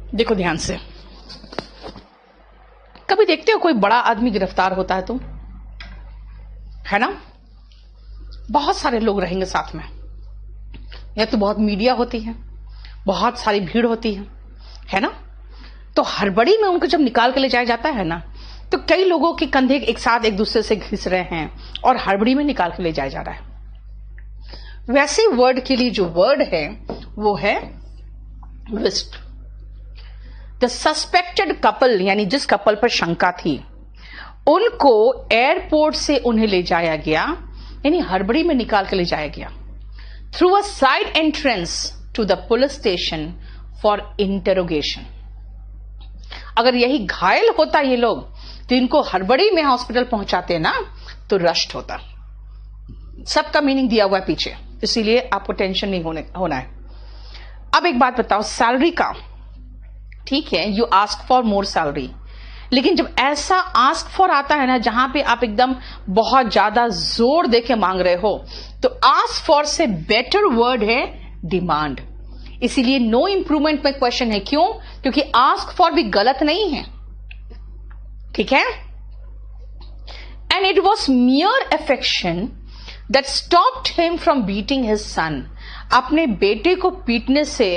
देखो ध्यान से, कभी देखते हो कोई बड़ा आदमी गिरफ्तार होता है तुम, है ना? बहुत सारे लोग रहेंगे साथ में, या तो बहुत मीडिया होती है, बहुत सारी भीड़ होती है ना? तो हड़बड़ी में उनको जब निकाल के ले जाया जाता है ना, तो कई लोगों के कंधे एक साथ एक दूसरे से घिस रहे हैं और हड़बड़ी में निकाल के ले जाया जा रहा है। वैसे वर्ड के लिए जो वर्ड है वो है विस्ट। द सस्पेक्टेड कपल, यानी जिस कपल पर शंका थी, उनको एयरपोर्ट से उन्हें ले जाया गया, यानी हड़बड़ी में निकाल के ले जाया गया, through a side entrance to the police station for interrogation. अगर यही घायल होता ये लोग, तो इनको हड़बड़ी में हॉस्पिटल पहुंचाते ना, तो रश्ट होता। सबका मीनिंग दिया हुआ है पीछे, इसीलिए आपको टेंशन नहीं होना है। अब एक बात बताओ, सैलरी का, ठीक है, you ask for more salary, लेकिन जब ऐसा आस्क फॉर आता है ना, जहां पे आप एकदम बहुत ज्यादा जोर देके मांग रहे हो, तो आस्क फॉर से बेटर वर्ड है डिमांड। इसीलिए नो इंप्रूवमेंट में क्वेश्चन है। क्यों? क्योंकि आस्क फॉर भी गलत नहीं है, ठीक है? And it was मियर affection that stopped him from beating his son. अपने बेटे को पीटने से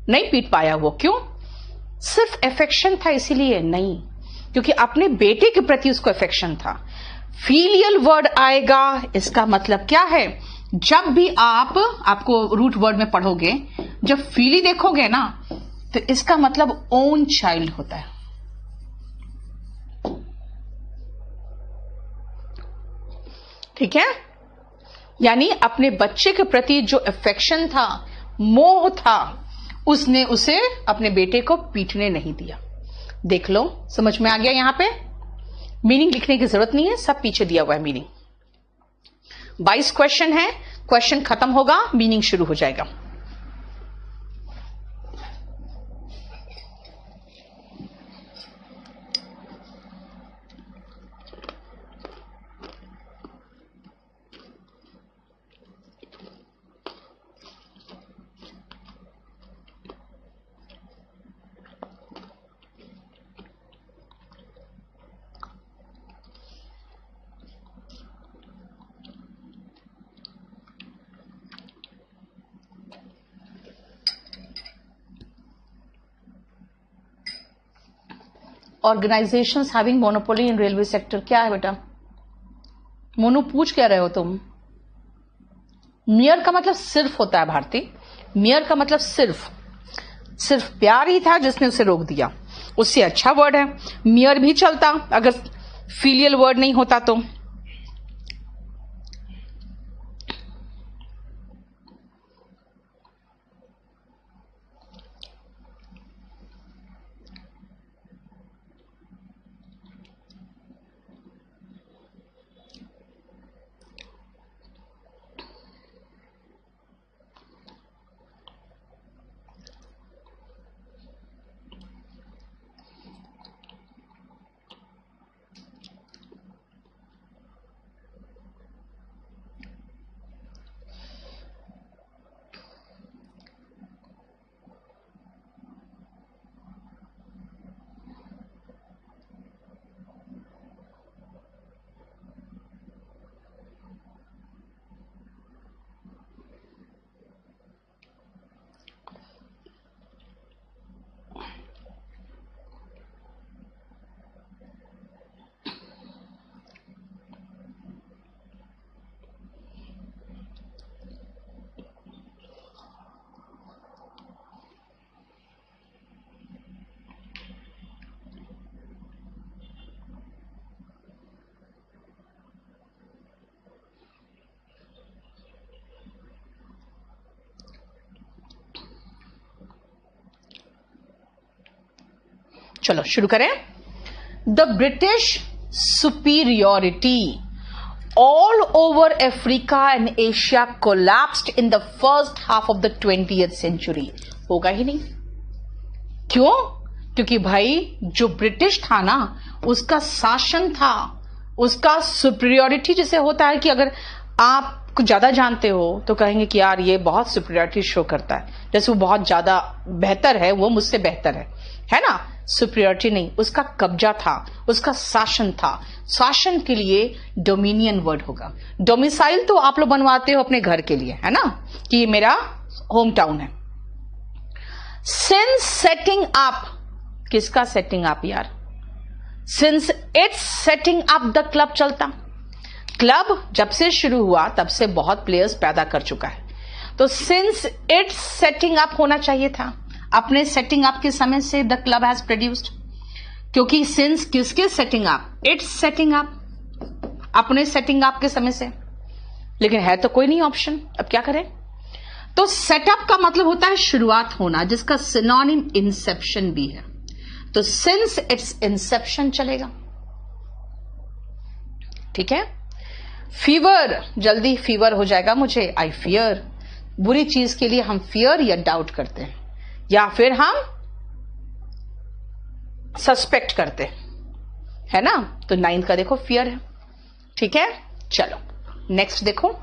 नहीं पीट पाया वो। क्यों? सिर्फ अफेक्शन था इसीलिए नहीं, क्योंकि अपने बेटे के प्रति उसको अफेक्शन था। फीलियल वर्ड आएगा, इसका मतलब क्या है? जब भी आपको रूट वर्ड में पढ़ोगे, जब फीली देखोगे ना, तो इसका मतलब ओन चाइल्ड होता है। ठीक है? यानी अपने बच्चे के प्रति जो अफेक्शन था, मोह था, उसने उसे अपने बेटे को पीटने नहीं दिया। देख लो, समझ में आ गया? यहां पे मीनिंग लिखने की जरूरत नहीं है, सब पीछे दिया हुआ है मीनिंग। 22 क्वेश्चन है, क्वेश्चन खत्म होगा, मीनिंग शुरू हो जाएगा। Organisations having monopoly in railway sector, क्या है बेटा? मोनो पूछ क्या रहे हो तुम? मियर का मतलब सिर्फ होता है भारती, मियर का मतलब सिर्फ प्यार ही था जिसने उसे रोक दिया। उससे अच्छा वर्ड है, मियर भी चलता अगर फीलियल वर्ड नहीं होता तो। चलो शुरू करें। The British superiority all over Africa and Asia collapsed in the first half of the 20th century। होगा ही नहीं। क्यों? क्योंकि भाई जो ब्रिटिश था ना, उसका शासन था, उसका सुपीरियोरिटी जिसे होता है कि अगर आप कुछ ज्यादा जानते हो तो कहेंगे कि यार ये बहुत सुपीरियरिटी शो करता है, जैसे वो बहुत ज्यादा बेहतर है, वो मुझसे बेहतर है ना। सुपीरियरिटी नहीं, उसका कब्जा था, उसका शासन था। शासन के लिए डोमिनियन वर्ड होगा। डोमिसाइल तो आप लोग बनवाते हो अपने घर के लिए, है ना, कि ये मेरा होम टाउन है। सिंस सेटिंग अप, किसका सेटिंग अप यार? Since it's setting up the club चलता। क्लब जब से शुरू हुआ तब से बहुत प्लेयर्स पैदा कर चुका है, तो सिंस इट्स सेटिंग अप होना चाहिए था। अपने सेटिंग अप के समय से द क्लब हैज प्रोड्यूस्ड, क्योंकि सिंस किसके setting up? It's setting up, अपने सेटिंग अप के समय से। लेकिन है तो कोई नहीं ऑप्शन, अब क्या करें? तो सेटअप का मतलब होता है शुरुआत होना, जिसका सिनोनिम इंसेप्शन भी है। तो सिंस इट्स इंसेप्शन चलेगा, ठीक है। फीवर, जल्दी फीवर हो जाएगा मुझे, आई फियर। बुरी चीज के लिए हम फियर या डाउट करते हैं, या फिर हम सस्पेक्ट करते हैं, है ना। तो 9 का देखो फियर है, ठीक है। चलो नेक्स्ट देखो।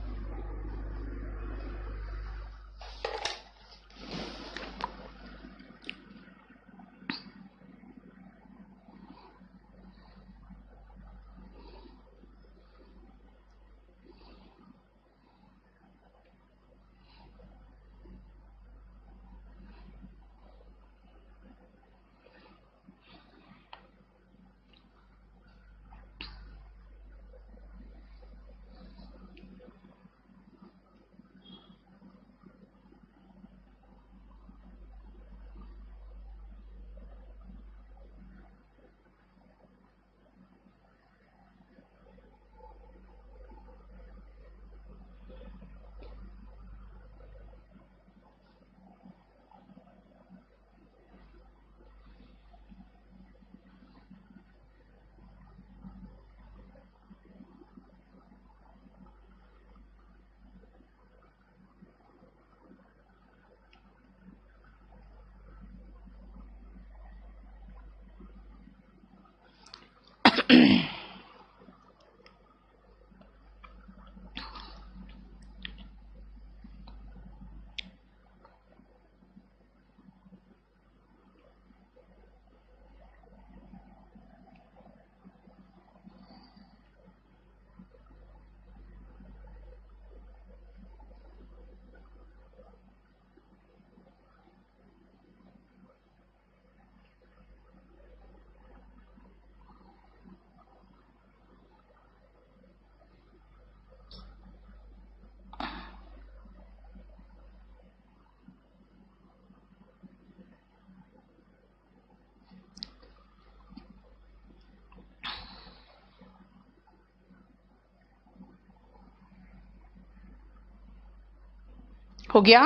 हो गया,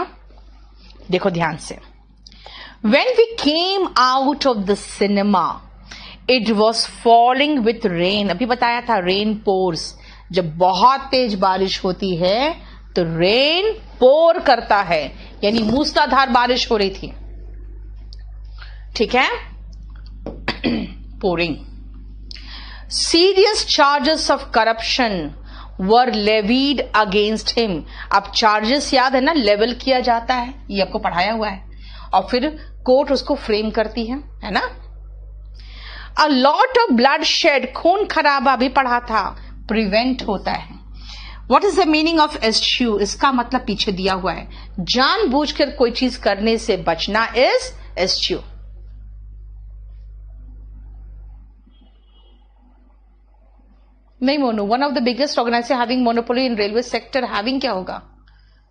देखो ध्यान से। When we came out of the cinema, it was falling with rain. अभी बताया था रेन पोर्स, जब बहुत तेज बारिश होती है तो रेन पोर करता है, यानी मूसलाधार बारिश हो रही थी, ठीक है। पोरिंग। Serious charges of corruption were levied against him. अब चार्जेस याद है ना, लेवल किया जाता है, ये आपको पढ़ाया हुआ है, और फिर कोर्ट उसको फ्रेम करती है ना। A lot of bloodshed, खून खराबा भी पढ़ा था, प्रिवेंट होता है। What is the meaning of eschew? इसका मतलब पीछे दिया हुआ है, जानबूझकर कोई चीज करने से बचना इज एस्च्यू। नहीं Monu, one of the biggest organisation having monopoly in railway sector, having क्या होगा?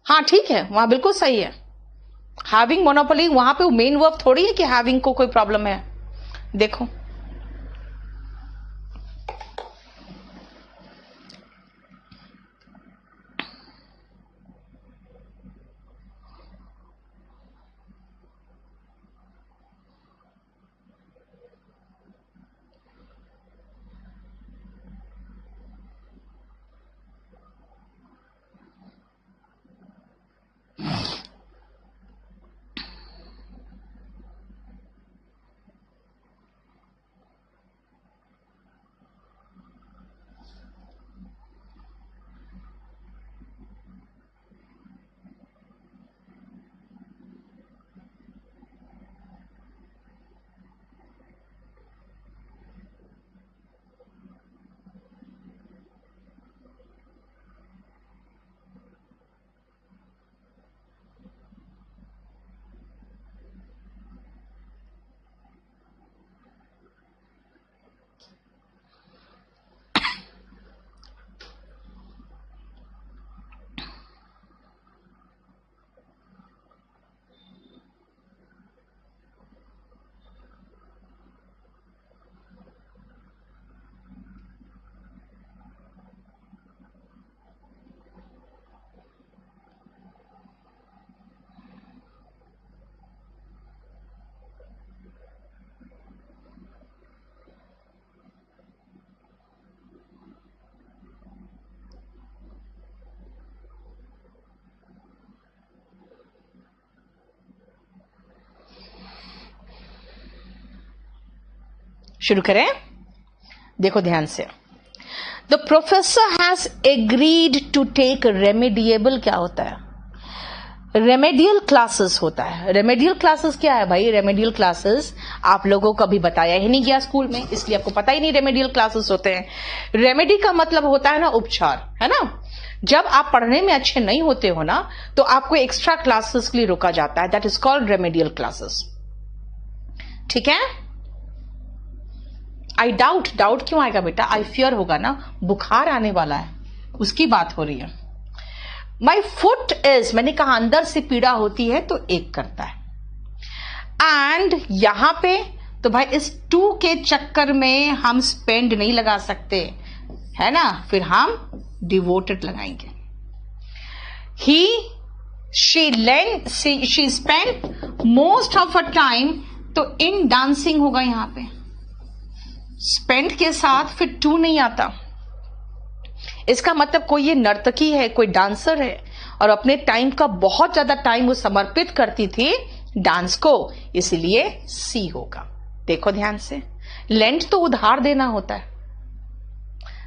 हाँ ठीक है, वहां बिल्कुल सही है, हैविंग मोनोपोली, वहां पे मेन वर्ब थोड़ी है कि हैविंग को कोई प्रॉब्लम है। देखो शुरू करें। देखो ध्यान से। The professor has agreed to take remediable, क्या होता है? रेमेडियल क्लासेस होता है। रेमेडियल क्लासेस क्या है भाई? रेमेडियल क्लासेस आप लोगों को कभी बताया ही नहीं गया स्कूल में, इसलिए आपको पता ही नहीं रेमेडियल क्लासेस होते हैं। रेमेडी का मतलब होता है ना उपचार, है ना। जब आप पढ़ने में अच्छे नहीं होते हो ना, तो आपको एक्स्ट्रा क्लासेस के लिए रोका जाता है। That is called remedial classes. ठीक है। आई डाउट, डाउट क्यों आएगा बेटा? आई फियर होगा ना, बुखार आने वाला है, उसकी बात हो रही है। माई फुट इज, मैंने कहा अंदर से पीड़ा होती है तो एक करता है। एंड यहां पे तो भाई इस टू के चक्कर में हम स्पेंड नहीं लगा सकते, है ना, फिर हम डिवोटेड लगाएंगे। He she spend most of a time, तो इन डांसिंग होगा यहां पे। स्पेंड के साथ फिर टू नहीं आता। इसका मतलब कोई ये नर्तकी है, कोई डांसर है और अपने टाइम का बहुत ज्यादा टाइम वो समर्पित करती थी डांस को, इसलिए सी होगा। देखो ध्यान से, लेंट तो उधार देना होता है।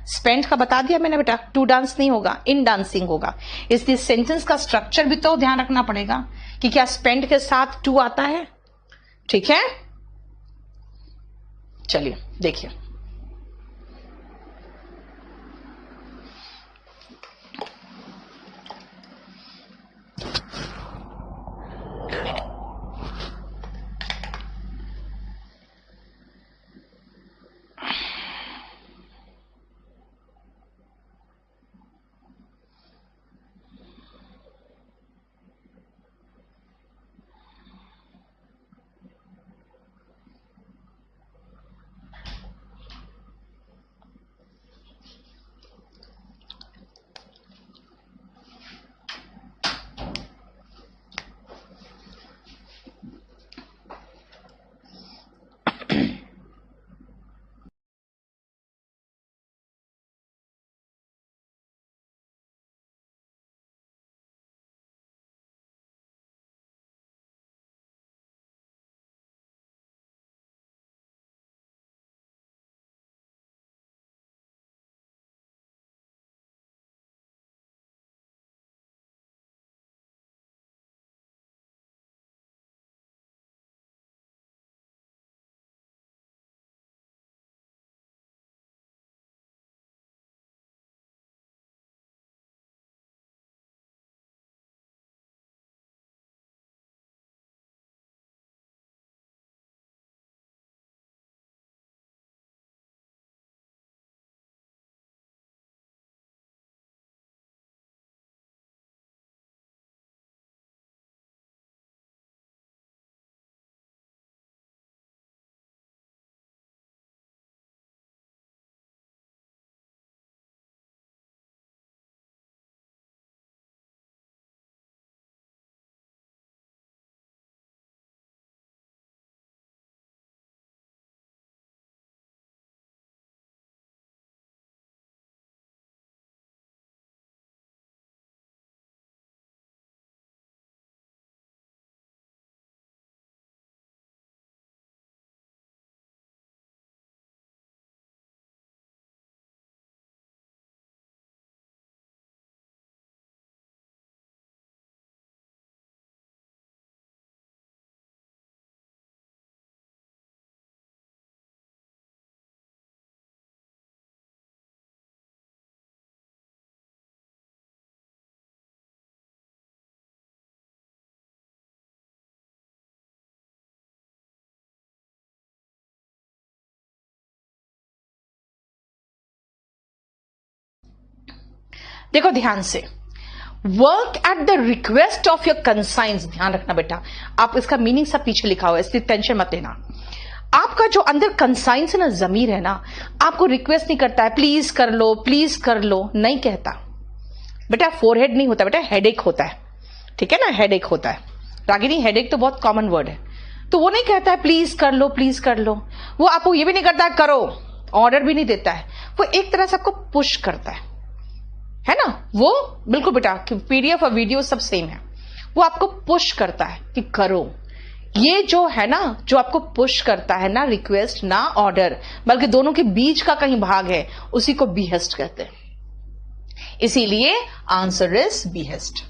स्पेंड का बता दिया मैंने बेटा, टू डांस नहीं होगा, इन डांसिंग होगा। इसलिए सेंटेंस का स्ट्रक्चर भी तो ध्यान रखना पड़ेगा कि क्या स्पेंड के साथ टू आता है। ठीक है, चलिए देखिए। देखो ध्यान से, work at the request of your conscience, ध्यान रखना बेटा, आप इसका मीनिंग सब पीछे लिखा हुआ है, इसलिए टेंशन मत लेना। आपका जो अंदर कंसाइंस है ना, जमीर है ना, आपको रिक्वेस्ट नहीं करता है प्लीज कर लो, नहीं कहता बेटा। फोरहेड नहीं होता बेटा, हेडेक होता है। ठीक है ना, हेडेक होता है। रागिनी, हेडेक तो बहुत कॉमन वर्ड है, तो वो नहीं कहता है प्लीज कर लो। वो आपको ये भी नहीं करता है करो, ऑर्डर भी नहीं देता है, वो एक तरह से आपको पुश करता है ना। वो बिल्कुल बेटा, पीडीएफ और वीडियो सब सेम है। वो आपको पुश करता है कि करो, ये जो है ना, जो आपको पुश करता है ना, रिक्वेस्ट ना ऑर्डर, बल्कि दोनों के बीच का कहीं भाग है, उसी को बीहेस्ट कहते हैं। इसीलिए answer is behest.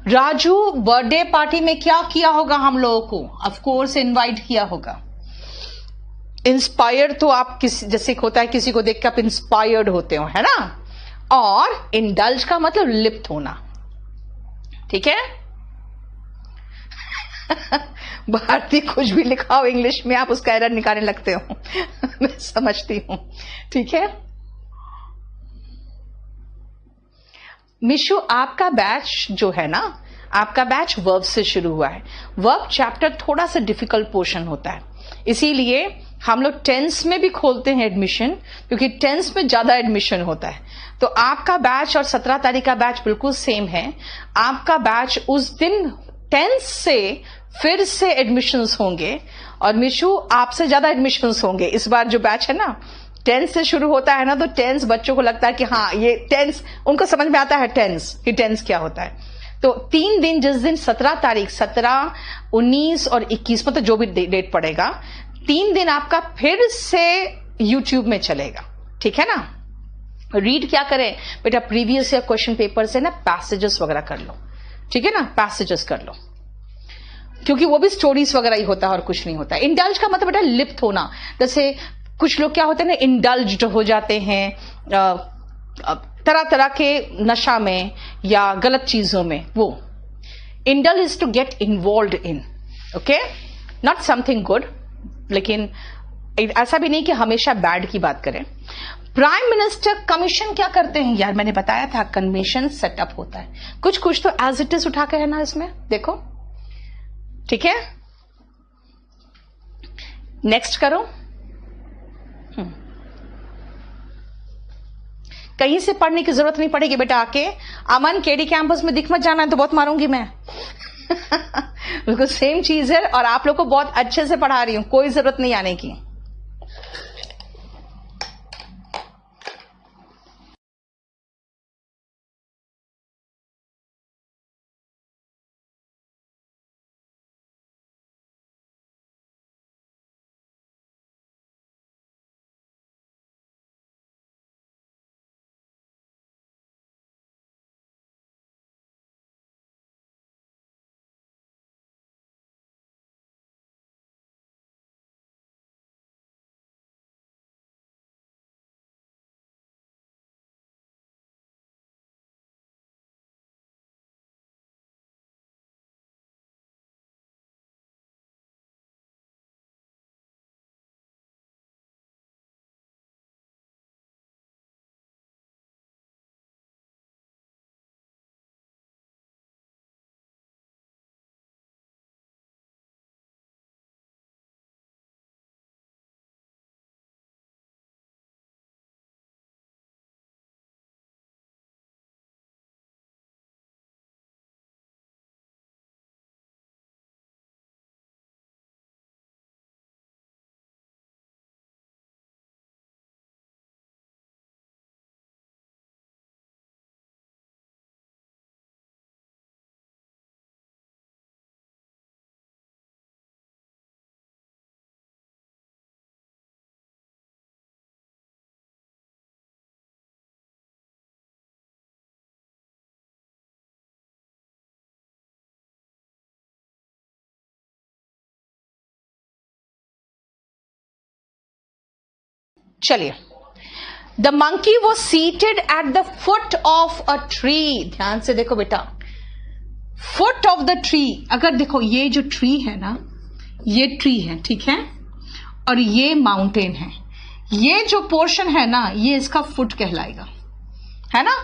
Raju birthday party में क्या किया होगा हम लोगों को? ऑफ कोर्स इनवाइट किया होगा। इंस्पायर तो आप किसी, जैसे होता है किसी को देख के आप इंस्पायर्ड होते हो, है ना। और इंडल्ज का मतलब लिप्त होना, ठीक है। भारती कुछ भी लिखा हो इंग्लिश में आप उसका एरर निकालने लगते हो। मैं समझती हूं, ठीक है। मिशु आपका बैच जो है ना, आपका बैच वर्ब से शुरू हुआ है। वर्ब चैप्टर थोड़ा सा डिफिकल्ट पोर्शन होता है, इसीलिए हम लोग टेंस में भी खोलते हैं एडमिशन, क्योंकि टेंस में ज्यादा एडमिशन होता है। तो आपका बैच और 17 तारीख का बैच बिल्कुल सेम है। आपका बैच उस दिन टेंस से फिर से एडमिशंस होंगे, और मिशु आपसे ज्यादा एडमिशंस होंगे। इस बार जो बैच है ना, टेंस से शुरू होता है ना, तो टेंस बच्चों को लगता है कि हाँ ये टेंस, उनको समझ में आता है टेंस, कि टेंस क्या होता है। तो 3 दिन, जिस दिन 17 तारीख, 17, 19 और 21, मतलब जो भी डेट पड़ेगा, 3 दिन आपका फिर से यूट्यूब में चलेगा, ठीक है ना। रीड क्या करें बेटा, प्रीवियस ईयर क्वेश्चन पेपर से ना पैसेजेस वगैरह कर लो, ठीक है ना, पैसेजेस कर लो, क्योंकि वो भी स्टोरीज वगैरह ही होता है और कुछ नहीं होता है। इंडल्ज का मतलब बेटा लिप्त होना। जैसे कुछ लोग क्या होते हैं ना, इंडल्ज्ड हो जाते हैं तरह तरह के नशा में या गलत चीजों में। वो indulge is to get involve in, okay, not something good, लेकिन ऐसा भी नहीं कि हमेशा बैड की बात करें। प्राइम मिनिस्टर कमीशन क्या करते हैं यार, मैंने बताया था कन्वेंशन सेटअप होता है। कुछ कुछ तो एज इट इज उठा के है ना इसमें, देखो, ठीक है। नेक्स्ट करो। कहीं से पढ़ने की जरूरत नहीं पड़ेगी बेटा। आके अमन केडी कैंपस में दिख मत जाना है तो बहुत मारूंगी मैं। बिल्कुल सेम चीज है, और आप लोग को बहुत अच्छे से पढ़ा रही हूं, कोई जरूरत नहीं आने की। चलिए, the monkey was seated at the foot of a tree. ध्यान से देखो बेटा, फुट ऑफ द ट्री। अगर देखो ये जो ट्री है ना, ये ट्री है, ठीक है, और ये माउंटेन है। ये जो पोर्शन है ना, ये इसका फुट कहलाएगा, है ना,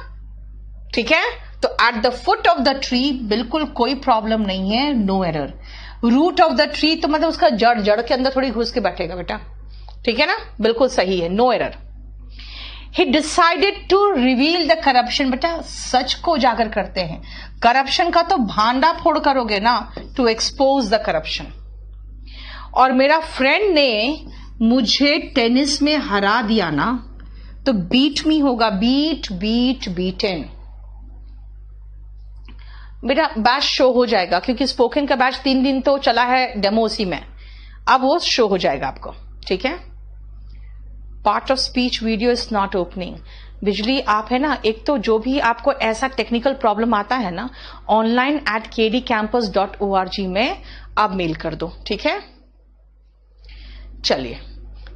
ठीक है। तो at the foot of the tree बिल्कुल कोई प्रॉब्लम नहीं है, no error. Root of the tree तो मतलब उसका जड़, जड़ के अंदर थोड़ी घुस के बैठेगा बेटा, ठीक है ना, बिल्कुल सही है, no error. He decided to reveal the corruption. बेटा सच को उजागर करते हैं, करप्शन का तो भांडा फोड़ करोगे ना, टू एक्सपोज द करप्शन। और मेरा फ्रेंड ने मुझे टेनिस में हरा दिया ना, तो बीट मी होगा, बीट बीट बीटन। बेटा बैच शो हो जाएगा, क्योंकि स्पोकन का बैच 3 दिन तो चला है डेमो उसी में, अब वो शो हो जाएगा आपको, ठीक है। Part of speech video is not opening. बिजली आप है ना, एक तो जो भी आपको ऐसा टेक्निकल प्रॉब्लम आता है ना, online@kdcampus.org में आप मेल कर दो, ठीक है। चलिए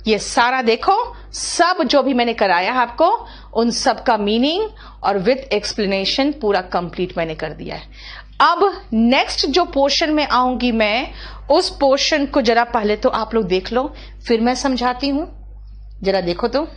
ये सारा देखो, सब जो भी मैंने कराया आपको उन सब का मीनिंग और विथ एक्सप्लेनेशन पूरा कंप्लीट मैंने कर दिया है। अब नेक्स्ट जो पोर्शन में आऊंगी मैं, उस पोर्शन को जरा पहले तो आप लोग देख लो, फिर मैं समझाती हूं। जरा देखो तो।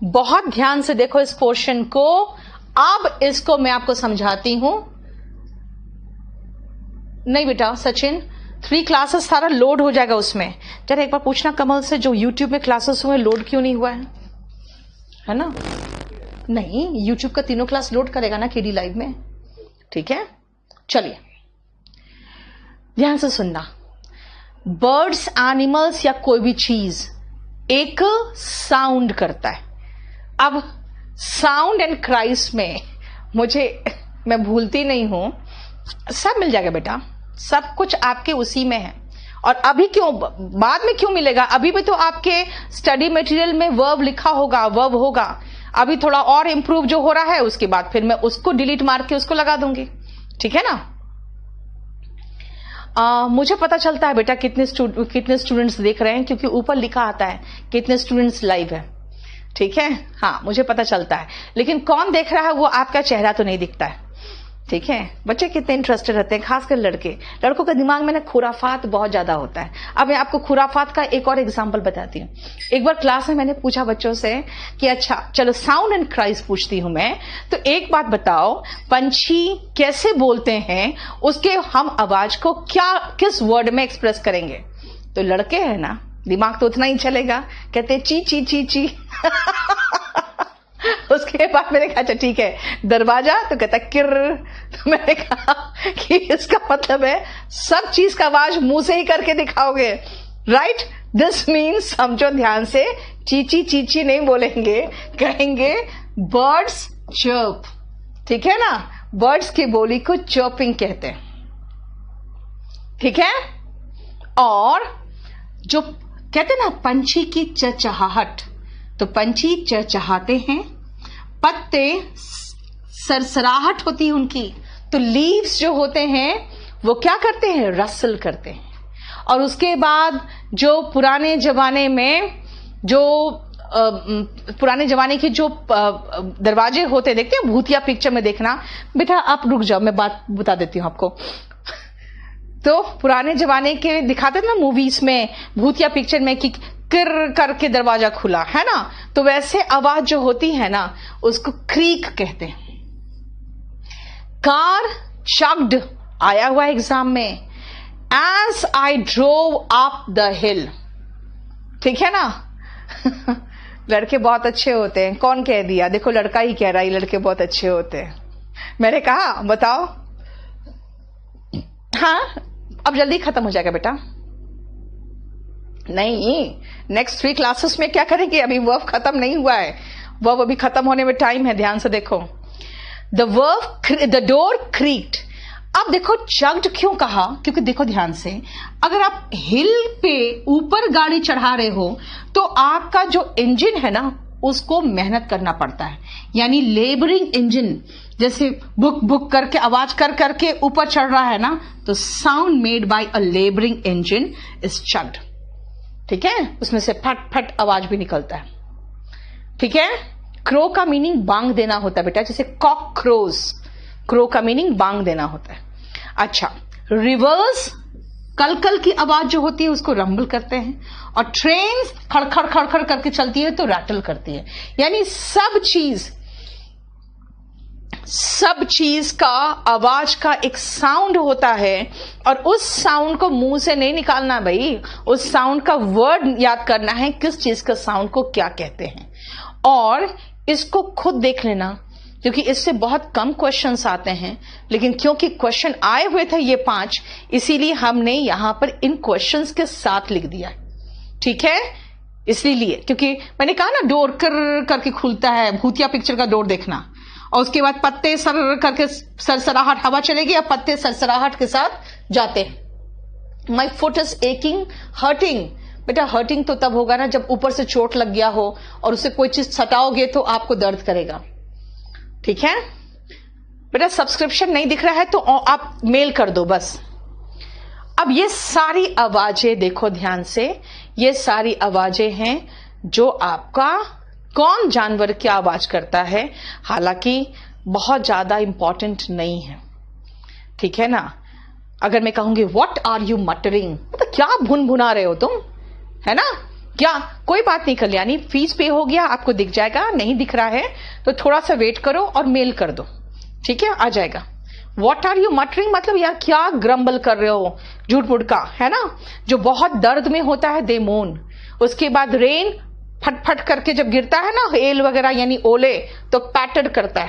बहुत ध्यान से देखो इस पोर्शन को। अब इसको मैं आपको समझाती हूं। नहीं बेटा सचिन, 3 क्लासेस सारा लोड हो जाएगा उसमें। जरा एक बार पूछना कमल से, जो यूट्यूब में क्लासेस हुए लोड क्यों नहीं हुआ है ना? नहीं, यूट्यूब का 3 क्लास लोड करेगा ना केडी लाइव में, ठीक है। चलिए ध्यान से सुनना। बर्ड्स, एनिमल्स या कोई भी चीज एक साउंड करता है। अब साउंड एंड क्राइस में मैं भूलती नहीं हूं, सब मिल जाएगा बेटा, सब कुछ आपके उसी में है। और अभी क्यों, बाद में क्यों मिलेगा? अभी भी तो आपके स्टडी मटेरियल में वर्ब लिखा होगा, वर्ब होगा। अभी थोड़ा और इंप्रूव जो हो रहा है, उसके बाद फिर मैं उसको डिलीट मार के उसको लगा दूंगी, ठीक है ना। मुझे पता चलता है बेटा कितने स्टूडेंट्स देख रहे हैं, क्योंकि ऊपर लिखा आता है कितने स्टूडेंट्स लाइव है, ठीक है। हाँ, मुझे पता चलता है, लेकिन कौन देख रहा है वो आपका चेहरा तो नहीं दिखता है, ठीक है। बच्चे कितने इंटरेस्टेड रहते हैं, खासकर लड़कों का दिमाग में ना खुराफात बहुत ज्यादा होता है। अब मैं आपको खुराफात का एक और एग्जांपल बताती हूँ। एक बार क्लास में मैंने पूछा बच्चों से कि अच्छा चलो साउंड एंड क्राइस पूछती हूं मैं, तो एक बात बताओ, पंछी कैसे बोलते हैं, उसके हम आवाज को किस वर्ड में एक्सप्रेस करेंगे? तो लड़के हैं ना, दिमाग तो उतना ही चलेगा, कहते ची ची ची ची उसके बाद मैंने कहा अच्छा ठीक है, दरवाजा, तो कहता किर। तो मैंने कहा कि इसका मतलब है सब चीज का आवाज मुंह से ही करके दिखाओगे, राइट। दिस मीन्स समझो ध्यान से, चीची चीची नहीं बोलेंगे, कहेंगे बर्ड्स चर्प, ठीक है ना। बर्ड्स की बोली को चर्पिंग कहते हैं, ठीक है। और जो कहते हैं ना पंछी की चहचहाहट, तो पंछी चहचहाते हैं, पत्ते सरसराहट होती है उनकी, तो लीव्स जो होते हैं वो क्या करते हैं, रसल करते हैं। और उसके बाद जो पुराने जमाने के जो दरवाजे होते, देखते हैं भूतिया पिक्चर में, देखना बेटा आप रुक जाओ, मैं बात बता देती हूं आपको। तो पुराने जमाने के दिखाते थे ना मूवीज में, भूतिया पिक्चर में, कि किर करके दरवाजा खुला है ना, तो वैसे आवाज जो होती है ना उसको क्रीक कहते हैं। कार चक्ड आया हुआ एग्जाम में, as I drove up the hill, ठीक है ना। लड़के बहुत अच्छे होते हैं, कौन कह दिया? देखो लड़का ही कह रहा है लड़के बहुत अच्छे होते हैं। मैंने कहा बताओ। हाँ अब जल्दी खत्म हो जाएगा बेटा। नहीं, नेक्स्ट 3 क्लासेस में क्या करेंगे, अभी वर्ब खत्म नहीं हुआ है, वर्ब अभी खत्म होने में टाइम है। ध्यान से देखो, द डोर क्रीक्ड। अब देखो चग्ड क्यों कहा, क्योंकि देखो ध्यान से, अगर आप हिल पे ऊपर गाड़ी चढ़ा रहे हो तो आपका जो इंजन है ना उसको मेहनत करना पड़ता है, यानी लेबरिंग इंजन जैसे बुक बुक करके आवाज कर करके ऊपर चढ़ रहा है ना, तो sound made by a labouring engine is chugged. ठीक है, उसमें से फट फट आवाज भी निकलता है। ठीक है, क्रो का मीनिंग बांग देना होता है बेटा, जैसे कॉक क्रोज, क्रो का मीनिंग बांग देना होता है। अच्छा, रिवर्स कलकल की आवाज जो होती है उसको रंबल करते हैं, और ट्रेन खड़खड़ खड़खड़ करके चलती है तो रैटल करती है। यानी सब चीज का आवाज का एक साउंड होता है, और उस साउंड को मुंह से नहीं निकालना भाई, उस साउंड का वर्ड याद करना है, किस चीज का साउंड को क्या कहते हैं, और इसको खुद देख लेना, क्योंकि इससे बहुत कम क्वेश्चंस आते हैं। लेकिन क्योंकि क्वेश्चन आए हुए थे ये 5, इसीलिए हमने यहां पर इन क्वेश्चंस के साथ लिख दिया। ठीक है, इसलिए क्योंकि मैंने कहा ना डोर कर करके खुलता है, भूतिया पिक्चर का डोर देखना, और उसके बाद पत्ते सर करके सरसराहट, हवा चलेगी और पत्ते सरसराहट के साथ जाते हैं। My foot is aching, hurting. बेटा हर्टिंग तो तब होगा ना जब ऊपर से चोट लग गया हो और उससे कोई चीज सटाओगे तो आपको दर्द करेगा। ठीक है बेटा, सब्सक्रिप्शन नहीं दिख रहा है तो आप मेल कर दो बस। अब ये सारी आवाजें देखो ध्यान से, ये सारी आवाजें हैं जो आपका कौन जानवर की आवाज करता है, हालांकि बहुत ज्यादा इंपॉर्टेंट नहीं है। ठीक है ना, अगर मैं कहूंगी व्हाट आर यू मटरिंग, तो क्या भुन भुना रहे हो तुम, है ना, क्या, कोई बात नहीं कल्याणी, फीस पे हो गया, आपको दिख जाएगा। नहीं दिख रहा है तो थोड़ा सा वेट करो और मेल कर दो। ठीक है, आ जाएगा। व्हाट आर यू मटरिंग मतलब यार क्या ग्रम्बल कर रहे हो, झूठ मूठ का, है ना। जो बहुत दर्द में होता है दे मोन। उसके बाद रेन फटफट करके जब गिरता है ना, हेल वगैरह यानी ओले, तो पैटर्ड करता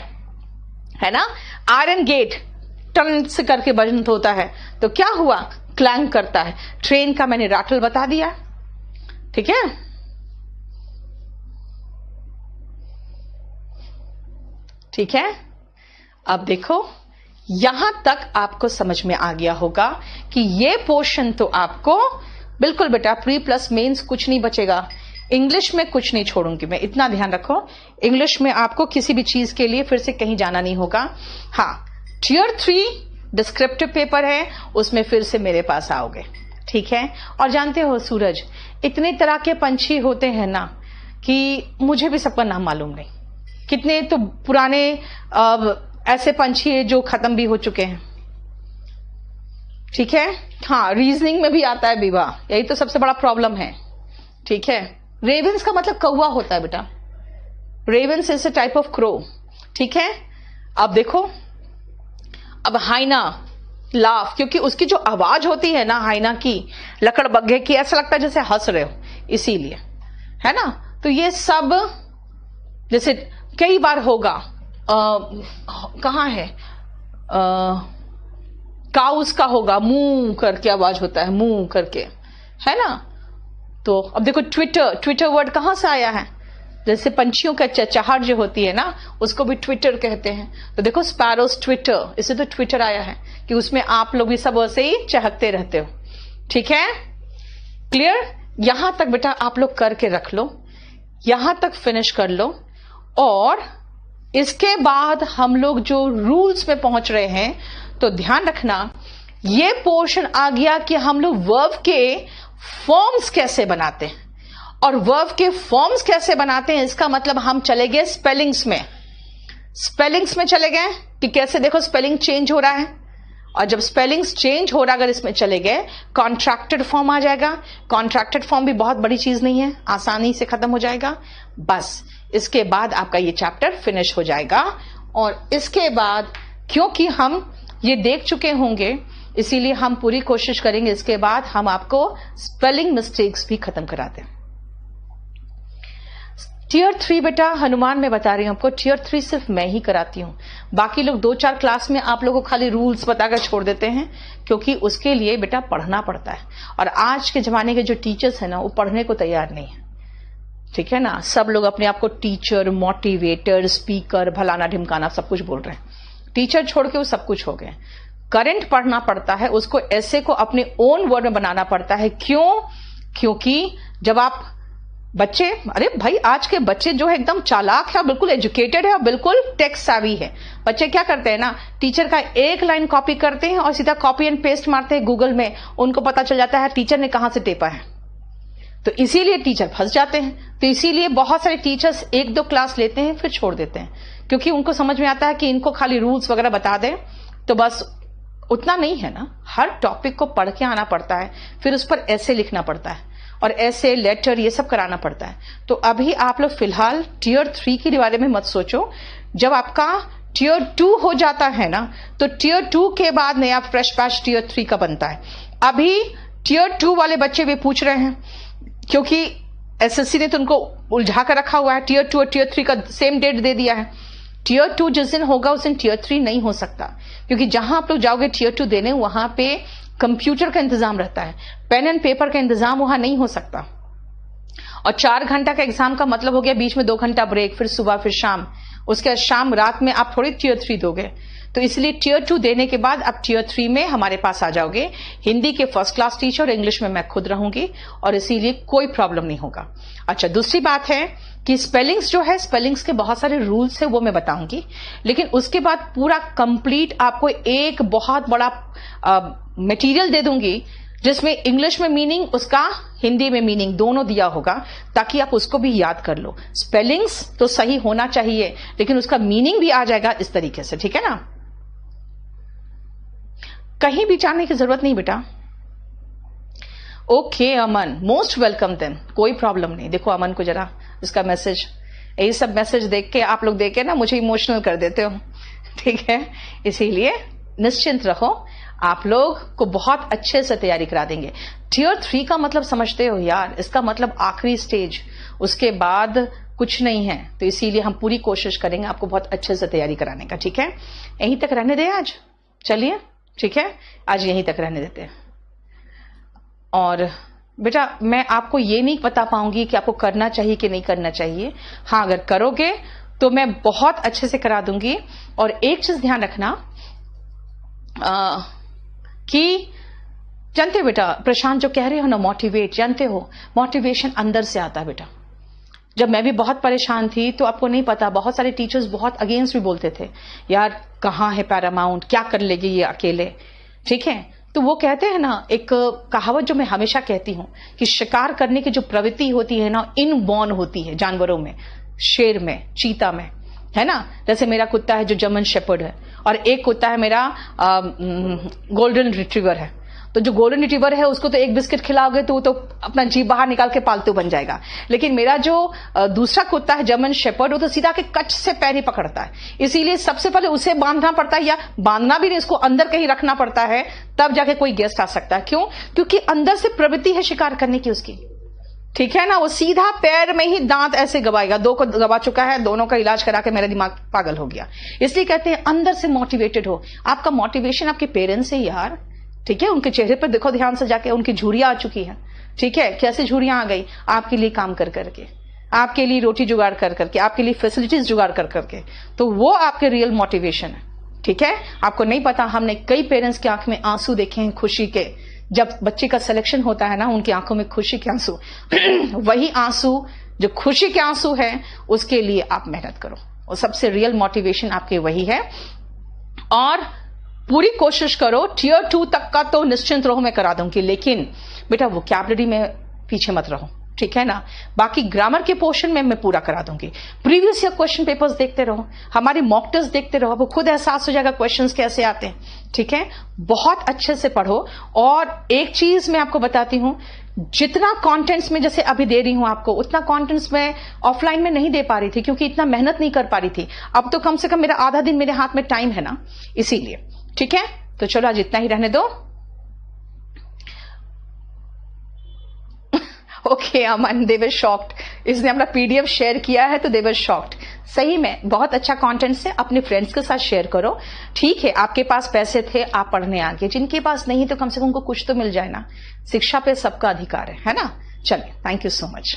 है ना। आयरन गेट टन से करके बंद होता है तो क्या हुआ, क्लैंग करता है। ट्रेन का मैंने राटल बता दिया। ठीक है, ठीक है, अब देखो यहां तक आपको समझ में आ गया होगा कि ये पोर्शन तो आपको बिल्कुल बेटा प्री प्लस मेंस कुछ नहीं बचेगा। इंग्लिश में कुछ नहीं छोड़ूंगी मैं, इतना ध्यान रखो। इंग्लिश में आपको किसी भी चीज के लिए फिर से कहीं जाना नहीं होगा। हाँ, टियर 3 डिस्क्रिप्टिव पेपर है, उसमें फिर से मेरे पास आओगे। ठीक है, और जानते हो सूरज, इतने तरह के पंछी होते हैं ना कि मुझे भी सबका नाम मालूम नहीं। कितने तो पुराने ऐसे पंछी है जो खत्म भी हो चुके हैं। ठीक है, हाँ, रीजनिंग में भी आता है विवाह, यही तो सबसे बड़ा प्रॉब्लम है। ठीक है, रेवेंस का मतलब कौवा होता है बेटा, ravens is a type of crow. ठीक है, अब देखो, अब हाइना लाफ, क्योंकि उसकी जो आवाज होती है ना हाइना की, लकड़ बग्घे की, ऐसा लगता है जैसे हंस रहे हो, इसीलिए, है ना। तो ये सब जैसे कई बार होगा, कहाँ है, काउस का होगा, मुंह करके आवाज होता है, मुंह करके, है ना। तो अब देखो ट्विटर वर्ड कहां से आया है, जैसे पंछियों का चहचहाट जो होती है ना, उसको भी ट्विटर कहते हैं। तो देखो स्पैरोस ट्विटर, इससे तो ट्विटर आया है कि उसमें आप लोग भी सब वैसे ही चहकते रहते हो। ठीक है, क्लियर। यहां तक बेटा आप लोग करके रख लो, यहां तक फिनिश कर लो, और इसके बाद हम लोग जो रूल्स में पहुंच रहे हैं, तो ध्यान रखना ये पोर्शन आ गया कि हम लोग वर्ब के फॉर्म्स कैसे बनाते हैं, और वर्ब के फॉर्म्स कैसे बनाते हैं, इसका मतलब हम चले गए स्पेलिंग्स में। स्पेलिंग्स में चले गए कि कैसे, देखो स्पेलिंग चेंज हो रहा है, और जब स्पेलिंग्स चेंज हो रहा है, अगर इसमें चले गए, कॉन्ट्रैक्टेड फॉर्म आ जाएगा। कॉन्ट्रैक्टेड फॉर्म भी बहुत बड़ी चीज नहीं है, आसानी से खत्म हो जाएगा। बस इसके बाद आपका ये चैप्टर फिनिश हो जाएगा। और इसके बाद क्योंकि हम ये देख चुके होंगे, इसीलिए हम पूरी कोशिश करेंगे इसके बाद हम आपको स्पेलिंग मिस्टेक्स भी खत्म करा दें। टियर 3 बेटा हनुमान में बता रही हूं आपको, टियर 3 सिर्फ मैं ही कराती हूं, बाकी लोग 2-4 क्लास में आप लोगों को खाली रूल्स बताकर छोड़ देते हैं, क्योंकि उसके लिए बेटा पढ़ना पड़ता है। और आज के जमाने के जो टीचर्स है ना, वो पढ़ने को तैयार नहीं है। ठीक है ना, सब लोग अपने आप को टीचर, मोटिवेटर, स्पीकर, भलाना ढिमकाना सब कुछ बोल रहे हैं। टीचर छोड़ के वो सब कुछ हो गए। करंट पढ़ना पड़ता है, उसको ऐसे को अपने ओन वर्ड में बनाना पड़ता है। क्यों? क्योंकि जब आप बच्चे, अरे भाई आज के बच्चे जो है एकदम चालाक है, बिल्कुल एजुकेटेड है और बिल्कुल टेक savvy है। बच्चे क्या करते हैं ना, टीचर का एक लाइन कॉपी करते हैं और सीधा कॉपी एंड पेस्ट मारते हैं गूगल में, उनको पता चल जाता है टीचर ने कहां से टेपा है। तो इसीलिए टीचर फंस जाते हैं। तो इसीलिए बहुत सारे टीचर्स 1-2 क्लास लेते हैं फिर छोड़ देते हैं, क्योंकि उनको समझ में आता है कि इनको खाली रूल्स वगैरह बता दें तो बस। उतना नहीं है ना, हर टॉपिक को पढ़ के आना पड़ता है, फिर उस पर ऐसे लिखना पड़ता है और ऐसे लेटर ये सब कराना पड़ता है। तो अभी आप लोग फिलहाल Tier 3 के बारे में मत सोचो। जब आपका Tier 2 हो जाता है ना, तो Tier 2 के बाद नया फ्रेश बैच Tier 3 का बनता है। अभी Tier 2 वाले बच्चे भी पूछ रहे हैं, क्योंकि SSC ने तो उनको उलझा कर रखा हुआ है। Tier 2 और Tier 3 का सेम डेट दे दिया है। Tier 2 जिस दिन होगा उस दिन Tier 3 नहीं हो सकता, क्योंकि जहां आप लोग जाओगे Tier 2 देने, वहां पे कंप्यूटर का इंतजाम रहता है, पेन एंड पेपर का इंतजाम वहां नहीं हो सकता। और 4 घंटा का एग्जाम का मतलब हो गया बीच में 2 घंटा ब्रेक, फिर सुबह फिर शाम, उसके बाद शाम रात में आप थोड़ी Tier 3 दोगे। तो इसलिए Tier 2 देने के बाद आप Tier 3 में हमारे पास आ जाओगे। हिंदी के फर्स्ट क्लास टीचर, इंग्लिश में मैं खुद रहूंगी और इसीलिए कोई प्रॉब्लम नहीं होगा। अच्छा, दूसरी बात है कि स्पेलिंग्स जो है, स्पेलिंग्स के बहुत सारे रूल्स है, वो मैं बताऊंगी, लेकिन उसके बाद पूरा कंप्लीट आपको एक बहुत बड़ा मटेरियल दे दूंगी जिसमें इंग्लिश में मीनिंग, उसका हिंदी में मीनिंग दोनों दिया होगा, ताकि आप उसको भी याद कर लो। स्पेलिंग्स तो सही होना चाहिए, लेकिन उसका मीनिंग भी आ जाएगा इस तरीके से, ठीक है ना। कहीं भी जाने की जरूरत नहीं बेटा। ओके अमन, मोस्ट वेलकम देन, कोई प्रॉब्लम नहीं। देखो अमन को जरा इसका मैसेज, यही सब मैसेज देख के आप लोग देख के ना मुझे इमोशनल कर देते हो, ठीक है। इसीलिए निश्चिंत रहो, आप लोग को बहुत अच्छे से तैयारी करा देंगे। Tier 3 का मतलब समझते हो यार, इसका मतलब आखिरी स्टेज, उसके बाद कुछ नहीं है। तो इसीलिए हम पूरी कोशिश करेंगे आपको बहुत अच्छे से तैयारी कराने का, ठीक है। यहीं तक रहने दे आज, चलिए ठीक है, आज यहीं तक रहने देते हैं। और बेटा मैं आपको ये नहीं बता पाऊंगी कि आपको करना चाहिए कि नहीं करना चाहिए। हाँ, अगर करोगे तो मैं बहुत अच्छे से करा दूंगी। और एक चीज ध्यान रखना कि जानते हो बेटा, प्रशांत जो कह रहे हो ना मोटिवेट, जानते हो मोटिवेशन अंदर से आता है बेटा। जब मैं भी बहुत परेशान थी तो आपको नहीं पता, बहुत सारे टीचर्स बहुत अगेंस्ट भी बोलते थे, यार कहाँ है पैरामाउंट, क्या कर लेगी ये अकेले, ठीक है। तो वो कहते हैं ना, एक कहावत जो मैं हमेशा कहती हूं कि शिकार करने की जो प्रवृत्ति होती है ना, इनबॉर्न होती है जानवरों में, शेर में, चीता में, है ना। जैसे मेरा कुत्ता है जो जर्मन शेपर्ड है, और एक कुत्ता है मेरा गोल्डन रिट्रीवर है। तो जो गोल्डन रिट्रीवर है उसको तो एक बिस्किट खिलाओगे तो अपना जीभ बाहर निकाल के पालतू बन जाएगा। लेकिन मेरा जो दूसरा कुत्ता है जर्मन शेपर्ड, वो तो सीधा के कच से पैर ही पकड़ता है। इसीलिए सबसे पहले उसे बांधना पड़ता है, या बांधना भी नहीं, उसको अंदर कहीं रखना पड़ता है, तब जाके कोई गेस्ट आ सकता है। क्यों? क्योंकि अंदर से प्रवृत्ति है शिकार करने की उसकी, ठीक है ना। वो सीधा पैर में ही दांत ऐसे गवाएगा। 2 को गवा चुका है, दोनों का इलाज करा के मेरा दिमाग पागल हो गया। इसलिए कहते हैं अंदर से मोटिवेटेड हो। आपका मोटिवेशन आपके पेरेंट्स से यार, ठीक है। उनके चेहरे पर देखो ध्यान से जाके, उनकी झुर्रियां आ चुकी है, ठीक है। कैसे झुर्रियां आ गई? आपके लिए काम कर करके, आपके लिए रोटी जुगाड़ कर करके, आपके लिए फैसिलिटीज जुगाड़ कर करके। तो वो आपके रियल मोटिवेशन है, ठीक है। आपको नहीं पता, हमने कई पेरेंट्स की आंख में आंसू देखे हैं खुशी के। जब बच्चे का सिलेक्शन होता है ना, उनकी आंखों में खुशी के आंसू वही आंसू जो खुशी के आंसू है, उसके लिए आप मेहनत करो। और सबसे रियल मोटिवेशन आपके वही है। और पूरी कोशिश करो। Tier 2 तक का तो निश्चिंत रहो, मैं करा दूंगी, लेकिन बेटा वोकैबुलरी में पीछे मत रहो, ठीक है ना। बाकी ग्रामर के पोर्शन में मैं पूरा करा दूंगी। प्रीवियस ईयर क्वेश्चन पेपर्स देखते रहो, हमारे मॉक टेस्ट देखते रहो, आपको खुद एहसास हो जाएगा क्वेश्चंस कैसे आते हैं, ठीक है। बहुत अच्छे से पढ़ो। और एक चीज मैं आपको बताती हूं, जितना कंटेंट्स में जैसे अभी दे रही हूं आपको, उतना कंटेंट्स में ऑफलाइन में नहीं दे पा रही थी, क्योंकि इतना मेहनत नहीं कर पा रही थी। अब तो कम से कम मेरा आधा दिन मेरे हाथ में टाइम है ना, इसीलिए, ठीक है। तो चलो आज इतना ही रहने दो। Okay Aman, they were shocked. इसने अपना PDF शेयर किया है तो दे वर शॉक्ड। सही में बहुत अच्छा कंटेंट है, अपने फ्रेंड्स के साथ शेयर करो, ठीक है। आपके पास पैसे थे, आप पढ़ने आ गए, जिनके पास नहीं तो कम से कम उनको कुछ तो मिल जाए ना। शिक्षा पे सबका अधिकार है ना। चलिए, थैंक यू सो मच।